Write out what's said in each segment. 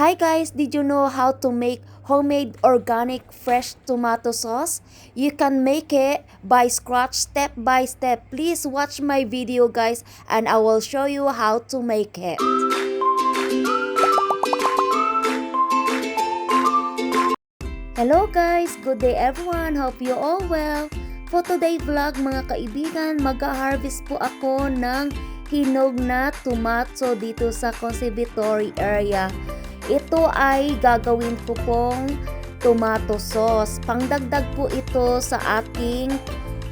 Hi guys, did you know how to make homemade organic fresh tomato sauce? You can make it by scratch step by step. Please watch my video guys and I will show you how to make it. Hello guys, good day everyone. Hope you all well. For today vlog mga kaibigan, mag-harvest po ako ng hinog na tomato dito sa conservatory area. Ito ay gagawin ko pong tomato sauce. Pangdagdag po ito sa aking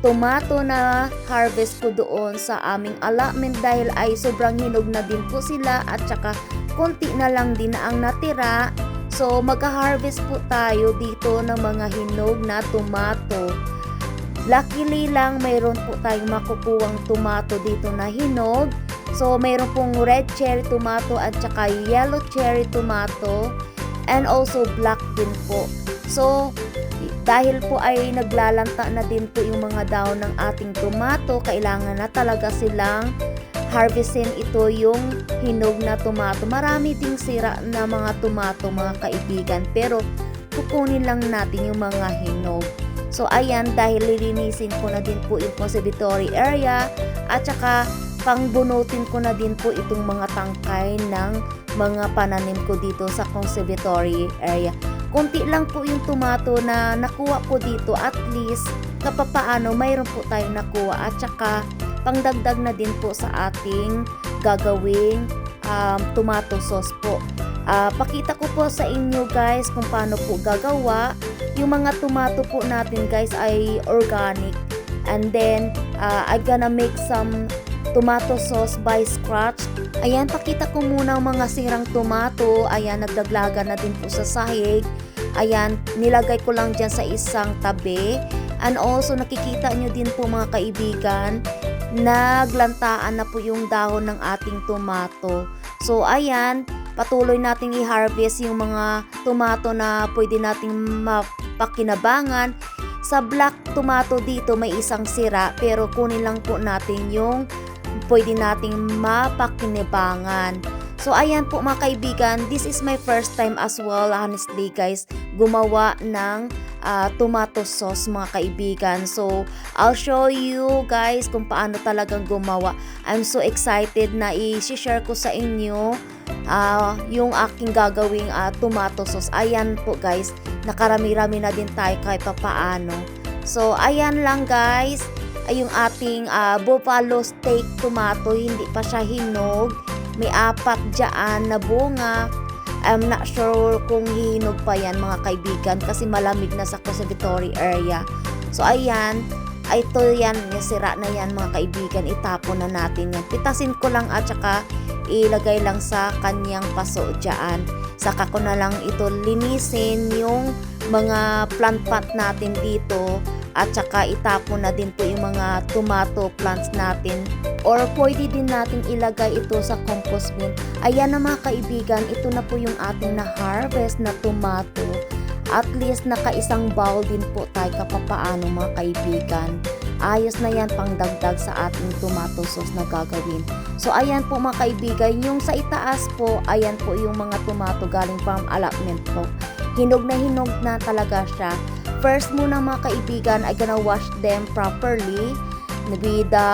tomato na harvest ko doon sa aming allotment dahil ay sobrang hinog na din po sila at saka konti na lang din na ang natira. So mag-harvest po tayo dito ng mga hinog na tomato. Luckily lang mayroon po tayong makukuwang tomato dito na hinog. So, mayroon pong red cherry tomato at saka yellow cherry tomato and also black din po. So, dahil po ay naglalanta na din po yung mga daon ng ating tomato, kailangan na talaga silang harvestin ito yung hinog na tomato. Marami ding sira na mga tomato mga kaibigan, pero kukunin lang natin yung mga hinog. So, ayan, dahil lilinisin ko na din po yung conservatory area at saka pangbunutin ko na din po itong mga tangkay ng mga pananim ko dito sa conservatory area. Kunti lang po yung tomato na nakuha ko dito, at least kapapaano mayroon po tayong nakuha at saka pangdagdag na din po sa ating gagawing tomato sauce po. Pakita ko po sa inyo guys kung paano po gagawa. Yung mga tomato po natin guys ay organic, and then I'm gonna make some tomato sauce by scratch. Ayan, pakita ko muna ang mga sirang tomato. Ayan, nagdaglaga na din po sa sahig. Ayan, nilagay ko lang dyan sa isang tabi. And also, nakikita nyo din po mga kaibigan, naglantaan na po yung dahon ng ating tomato. So, ayan, patuloy nating i-harvest yung mga tomato na pwede nating mapakinabangan. Sa black tomato dito may isang sira, pero kunin lang po natin yung pwede nating mapakinabangan. So ayan po mga kaibigan, this is my first time as well honestly guys, gumawa ng tomato sauce mga kaibigan. So I'll show you guys kung paano talagang gumawa. I'm so excited na i-share ko sa inyo yung aking gagawing tomato sauce. Ayan po guys, nakarami-rami na din tayo kahit papaano. So ayan lang guys, ay yung ating buffalo steak tomato, hindi pa siya hinog. May 4 dyan na bunga. I'm not sure kung hihinog pa yan mga kaibigan kasi malamig na sa conservatory area. So ayan, ito yan, sira na yan mga kaibigan, itapon na natin yan. Pitasin ko lang at saka ilagay lang sa kanyang paso dyan. Saka ko na lang ito linisin yung mga plant pot natin dito. At saka itapon na din po yung mga tomato plants natin. Or pwede din natin ilagay ito sa compost bin. Ayan na mga kaibigan, ito na po yung ating na-harvest na tomato. At least naka-isang bowl din po tayo kapapaano mga kaibigan. Ayos na yan pangdagdag sa ating tomato sauce na gagawin. So ayan po mga kaibigan, yung sa itaas po, ayan po yung mga tomato galing farm allotment po. Hinog na talaga siya. First muna mga kaibigan, I gonna wash them properly with the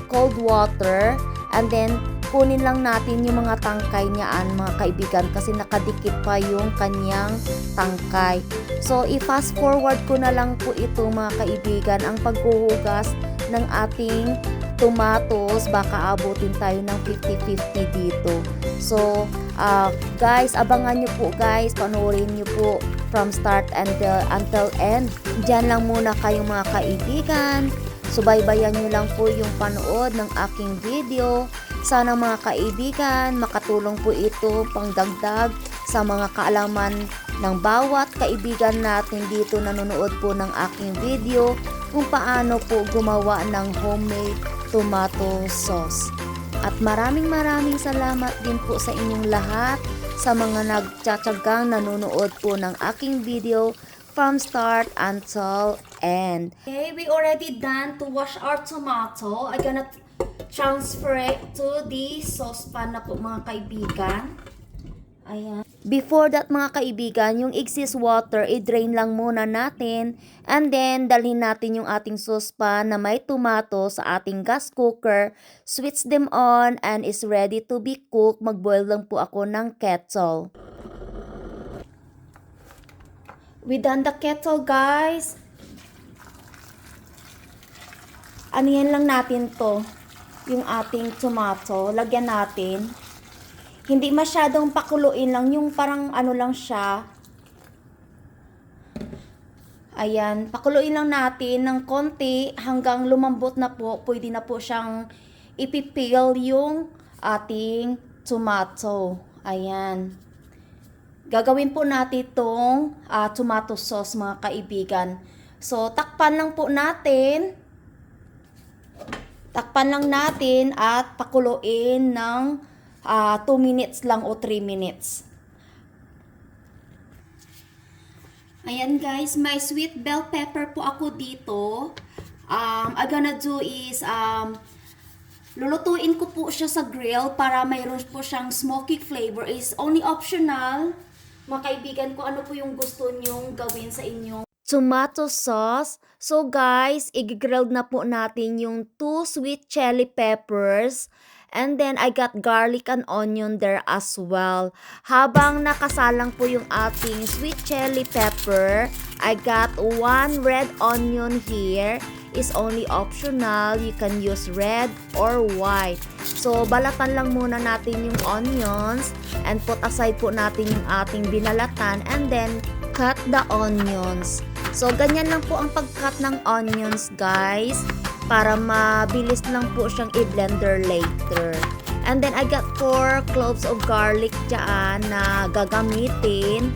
cold water, and then kunin lang natin yung mga tangkay niyaan mga kaibigan kasi nakadikit pa yung kanyang tangkay. So i-fast forward ko na lang po ito mga kaibigan, ang paghuhugas ng ating tomatoes. Baka abutin tayo ng 50-50 dito. So guys, abangan nyo po guys, panoorin nyo po from start until end. Diyan lang muna kayong mga kaibigan. Subaybayan nyo lang po yung panood ng aking video. Sana mga kaibigan, makatulong po ito pangdagdag sa mga kaalaman ng bawat kaibigan natin dito nanonood po ng aking video kung paano po gumawa ng homemade tomato sauce. At maraming salamat din po sa inyong lahat sa mga nagtsatsagang nanonood po ng aking video from start until end. Okay, we already done to wash our tomato. I'm gonna transfer it to the saucepan na po mga kaibigan. Ayan. Before that mga kaibigan, yung excess water, i-drain lang muna natin. And then, dalhin natin yung ating saucepan na may tomato sa ating gas cooker. Switch them on and is ready to be cooked. Mag-boil lang po ako ng kettle. We done the kettle, guys. Anihan lang natin to. Yung ating tomato. Lagyan natin. Hindi masyadong pakuluin lang, yung parang ano lang siya. Ayan, pakuluin lang natin ng konti hanggang lumambot na po. Pwede na po siyang ipipil yung ating tomato. Ayan. Gagawin po natin itong tomato sauce mga kaibigan. So, takpan lang po natin. Takpan lang natin at pakuluin ng 2 minutes lang o 3 minutes. Ayan guys, may sweet bell pepper po ako dito. I'm gonna do is, lulutuin ko po siya sa grill para mayroon po siyang smoky flavor. Is only optional. Mga kaibigan ko, ano po yung gusto nyong gawin sa inyong tomato sauce. So guys, i-grilled na po natin yung 2 sweet chili peppers. And then, I got garlic and onion there as well. Habang nakasalang po yung ating sweet chili pepper, I got 1 red onion here. Is only optional. You can use red or white. So, balatan lang muna natin yung onions and put aside po natin yung ating binalatan and then cut the onions. So, ganyan lang po ang pag-cut ng onions, guys, para mabilis lang po siyang i-blender later. And then, I got 4 cloves of garlic dyan na gagamitin.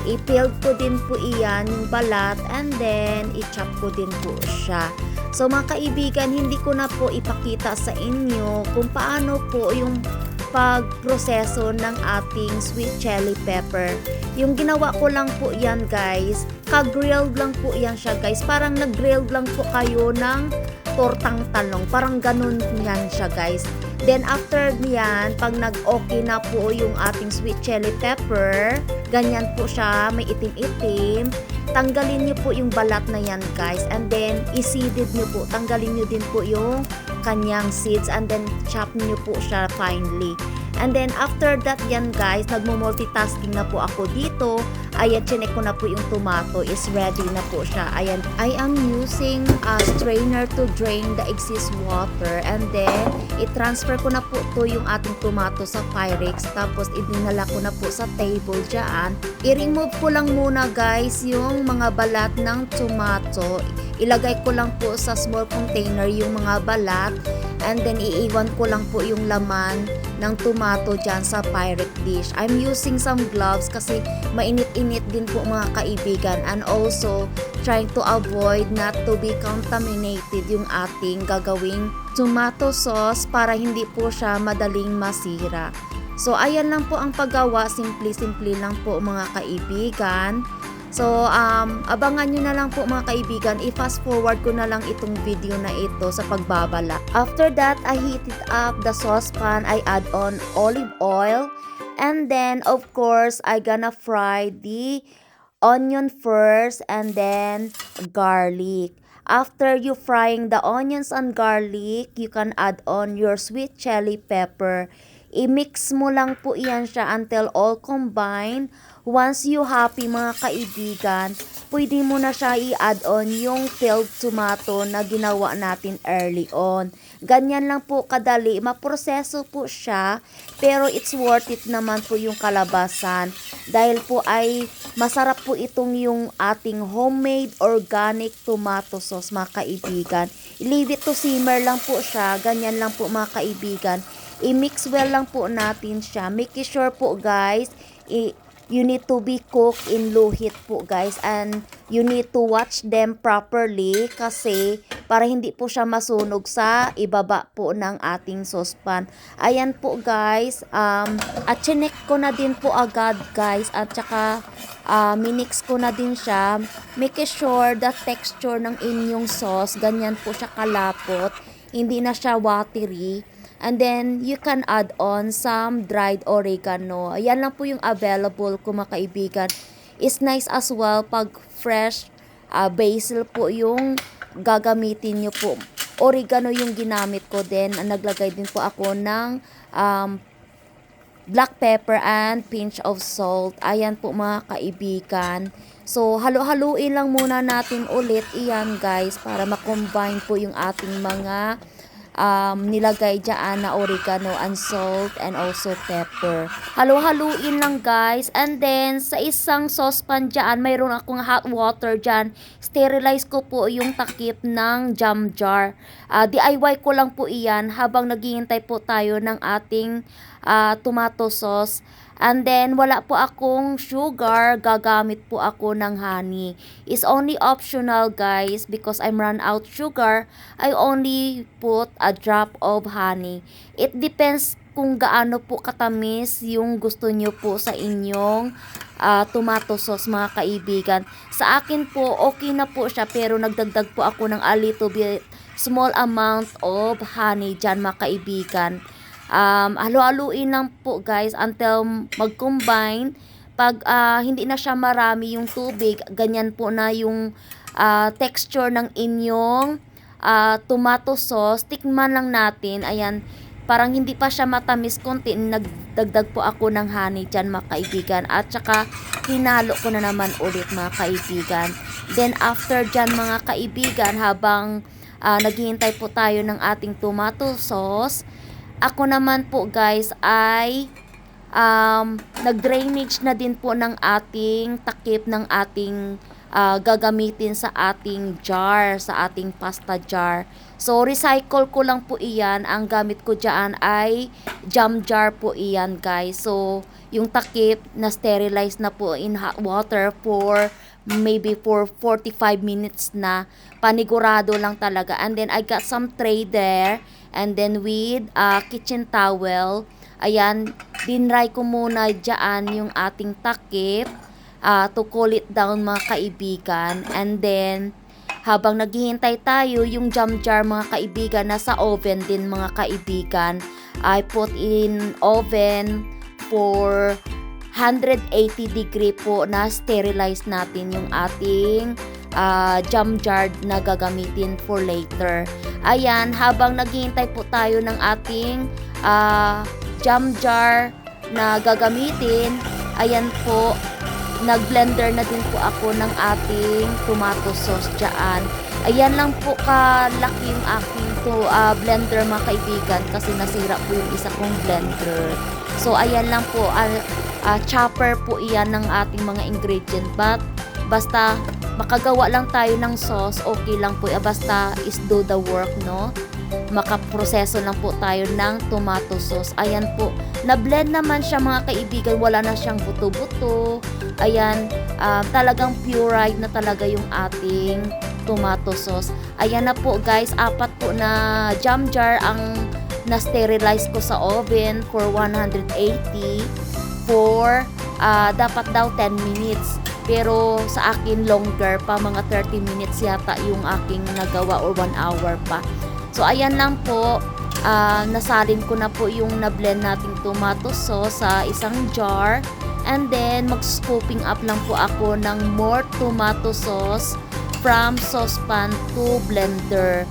I-peeled ko din po iyan, yung balat, and then, i-chop ko din po siya. So, mga kaibigan, hindi ko na po ipakita sa inyo kung paano po yung pagproseso ng ating sweet chili pepper. Yung ginawa ko lang po yan, guys, ka-grilled lang po yan siya, guys. Parang nag-grilled lang po kayo ng tortang talong. Parang ganun yan siya, guys. Then, after niyan, pag nag-okay na po yung ating sweet chili pepper, ganyan po siya, may itim-itim, tanggalin nyo po yung balat na yan, guys. And then, i-seeded nyo po. Tanggalin nyo din po yung kanyang seeds and then chop nyo po siya finely. And then, after that yan, guys, nagmo-multitasking na po ako dito. Ayan, chinek ko na po yung tomato is ready na po siya. Ayan, I am using a strainer to drain the excess water. And then, i-transfer ko na po to yung ating tomato sa Pyrex. Tapos, idinala ko na po sa table dyan. I-remove ko lang muna, guys, yung mga balat ng tomato. Ilagay ko lang po sa small container yung mga balat. And then, iiwan ko lang po yung laman ng tomato dyan sa Pyrex dish. I'm using some gloves kasi mainit-init din po mga kaibigan. And also, trying to avoid not to be contaminated yung ating gagawing tomato sauce para hindi po siya madaling masira. So, ayan lang po ang paggawa. Simple-simple lang po mga kaibigan. So, abangan nyo na lang po mga kaibigan. I-fast forward ko na lang itong video na ito sa pagbabala. After that, I heated up the saucepan. I add on olive oil. And then, of course, I gonna fry the onion first and then garlic. After you frying the onions and garlic, you can add on your sweet chili pepper. I-mix mo lang po iyan siya until all combined. Once you happy mga kaibigan, pwede mo na siya i-add on yung peeled tomato na ginawa natin early on. Ganyan lang po kadali, maproseso po siya, pero it's worth it naman po yung kalabasan. Dahil po ay masarap po itong yung ating homemade organic tomato sauce mga kaibigan. Leave it to simmer lang po siya, ganyan lang po mga kaibigan. I-mix well lang po natin siya. Make sure po guys, you need to be cooked in low heat po guys, and you need to watch them properly kasi para hindi po siya masunog sa ibaba po ng ating saucepan. Ayan po guys, at chinek ko na din po agad guys, at saka minix ko na din siya. Make sure the texture ng inyong sauce, ganyan po siya kalapot, hindi na siya watery. And then, you can add on some dried oregano. Ayan lang po yung available ko mga kaibigan. It's nice as well pag fresh basil po yung gagamitin nyo po. Oregano yung ginamit ko din. Naglagay din po ako ng black pepper and pinch of salt. Ayan po mga kaibigan. So, halo-haluin lang muna natin ulit iyan guys para makombine po yung ating mga nilagay dyan na oregano and salt and also pepper. Halo-haluin lang guys. And then, sa isang saucepan dyan, mayroon akong hot water dyan. Sterilize ko po yung takip ng jam jar. DIY ko lang po iyan habang naghihintay po tayo ng ating tomato sauce. And then, wala po akong sugar. Gagamit po ako ng honey. It's only optional guys because I'm run out sugar. I only put a drop of honey. It depends kung gaano po katamis yung gusto nyo po sa inyong tomato sauce mga kaibigan. Sa akin po, okay na po siya pero nagdagdag po ako ng a little bit small amount of honey dyan mga kaibigan. Halo-haluin lang po guys until mag-combine. Pag hindi na siya marami yung tubig, ganyan po na yung texture ng inyong tomato sauce. Tikman lang natin. Ayan, parang hindi pa siya matamis konti. Nagdagdag po ako ng honey dyan mga kaibigan. At saka hinalo ko na naman ulit mga kaibigan. Then after dyan mga kaibigan, habang naghihintay po tayo ng ating tomato sauce, ako naman po guys ay nag-drainage na din po ng ating takip ng ating gagamitin sa ating jar, sa ating pasta jar. So, recycle ko lang po iyan. Ang gamit ko dyan ay jam jar po iyan guys. So, yung takip na sterilize na po in hot water for maybe for 45 minutes na. Panigurado lang talaga. And then, I got some tray there. And then with kitchen towel, ayan, dinry ko muna dyan yung ating takip to cool it down mga kaibigan. And then, habang naghihintay tayo, yung jam jar mga kaibigan, nasa oven din mga kaibigan. I put in oven for 180 degree po na sterilize natin yung ating jam jar na gagamitin for later. Ayan, habang naghihintay po tayo ng ating jam jar na gagamitin, ayan po, nag-blender na din po ako ng ating tomato sauce dyan. Ayan lang po kalaki yung aking blender mga kaibigan kasi nasira po yung isa kong blender. So, ayan lang po, chopper po iyan ng ating mga ingredient. But, basta makagawa lang tayo ng sauce, okay lang po. Basta is do the work, no? Makaproseso lang po tayo ng tomato sauce. Ayan po. Na-blend naman siya mga kaibigan. Wala na siyang buto-buto. Ayan. Talagang pureed na talaga yung ating tomato sauce. Ayan na po guys. 4 po na jam jar ang na-sterilize ko sa oven for 180 for dapat daw 10 minutes. Pero sa akin longer pa, mga 30 minutes yata yung aking nagawa or 1 hour pa. So ayan lang po, nasalin ko na po yung na-blend nating tomato sauce sa isang jar. And then mag-scooping up lang po ako ng more tomato sauce from saucepan to blender.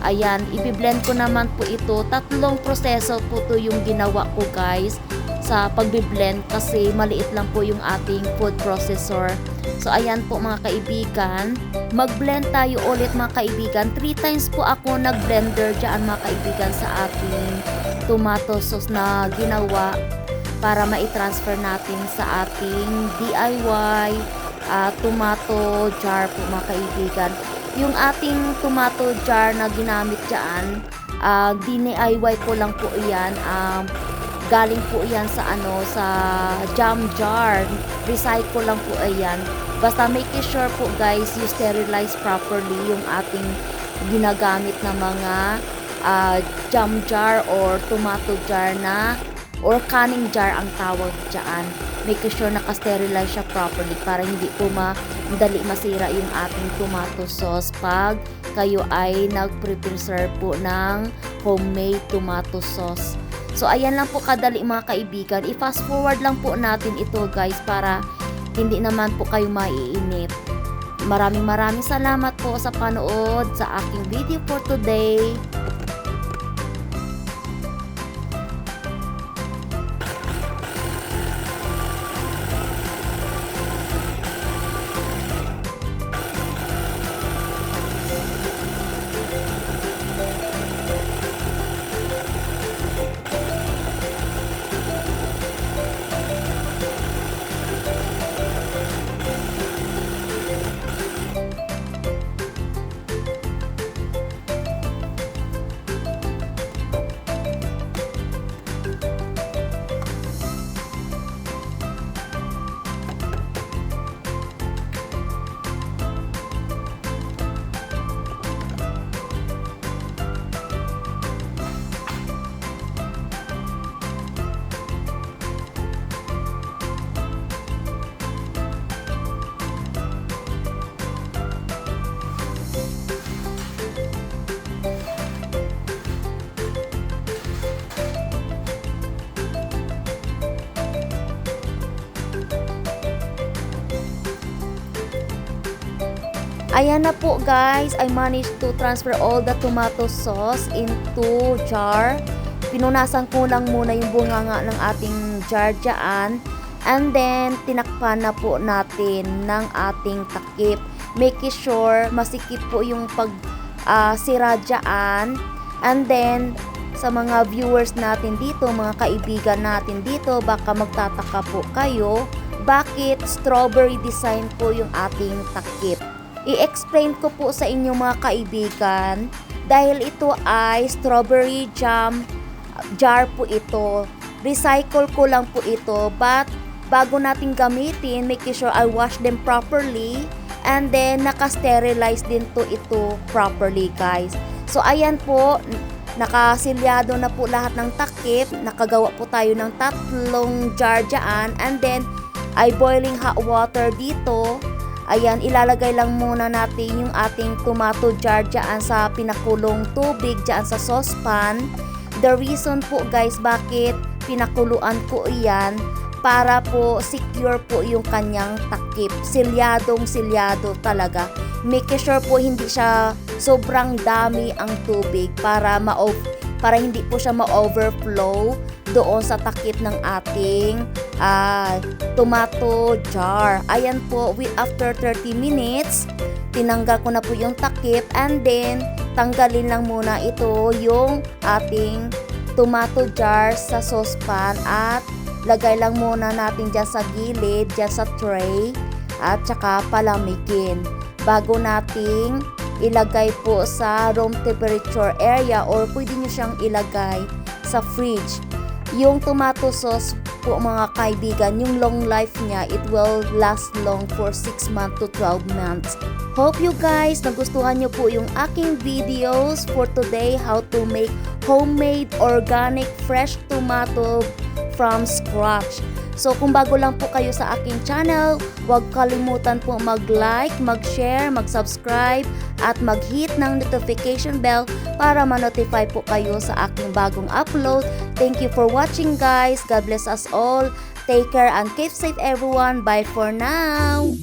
Ayan, i-blend ko naman po ito. 3 proseso po to yung ginawa ko guys sa pagbi-blend kasi maliit lang po yung ating food processor. So ayan po mga kaibigan, mag-blend tayo ulit mga kaibigan. 3 times po ako nag-blender dyan mga kaibigan sa ating tomato sauce na ginawa para mai-transfer natin sa ating DIY tomato jar po mga kaibigan. Yung ating tomato jar na ginamit dyan, DIY ko lang po iyan. Galing po yan sa sa jam jar. Recycle lang po ayan. Basta make sure po guys, you sterilize properly yung ating ginagamit na mga jam jar or tomato jar na or canning jar ang tawag dyan. Make sure naka-sterilize siya properly para hindi po madali masira yung ating tomato sauce pag kayo ay nag-preserve po ng homemade tomato sauce. So ayan lang po kadali mga kaibigan. I-fast forward lang po natin ito guys para hindi naman po kayo maiinip. Maraming salamat po sa panood sa aking video for today. Ayan na po guys, I managed to transfer all the tomato sauce into jar. Pinunasan ko lang muna yung bunganga ng ating jar dyan. And then, tinakpan na po natin ng ating takip. Making sure masikip po yung sira dyan. And then, sa mga viewers natin dito, mga kaibigan natin dito, baka magtataka po kayo, bakit strawberry design po yung ating takip. I-explain ko po sa inyo mga kaibigan, dahil ito ay strawberry jam jar po ito. Recycle ko lang po ito, but bago natin gamitin, make sure I wash them properly and then naka-sterilize din to ito properly guys. So ayan po, nakasilyado na po lahat ng takip, nakagawa po tayo ng 3 jar dyan, and then ay boiling hot water dito. Ayan, ilalagay lang muna natin yung ating tomato jar dyan sa pinakulong tubig dyan sa saucepan. The reason po guys bakit pinakuluan ko iyan, para po secure po yung kanyang takip. Silyado talaga. Make sure po hindi siya sobrang dami ang tubig para hindi po siya ma-overflow doon sa takip ng ating tomato jar. Ayan po, after 30 minutes, tinanggal ko na po yung takip, and then tanggalin lang muna ito yung ating tomato jar sa saucepan at lagay lang muna natin dyan sa gilid, dyan sa tray, at saka palamigin bago nating ilagay po sa room temperature area, or pwede nyo siyang ilagay sa fridge. Yung tomato sauce po mga kaibigan, yung long life niya, it will last long for 6 months to 12 months. Hope you guys nagustuhan nyo po yung aking videos for today, how to make homemade organic fresh tomato from scratch. So kung bago lang po kayo sa aking channel, huwag kalimutan po mag-like, mag-share, mag-subscribe at mag-hit ng notification bell para ma-notify po kayo sa aking bagong upload. Thank you for watching guys. God bless us all. Take care and keep safe everyone. Bye for now.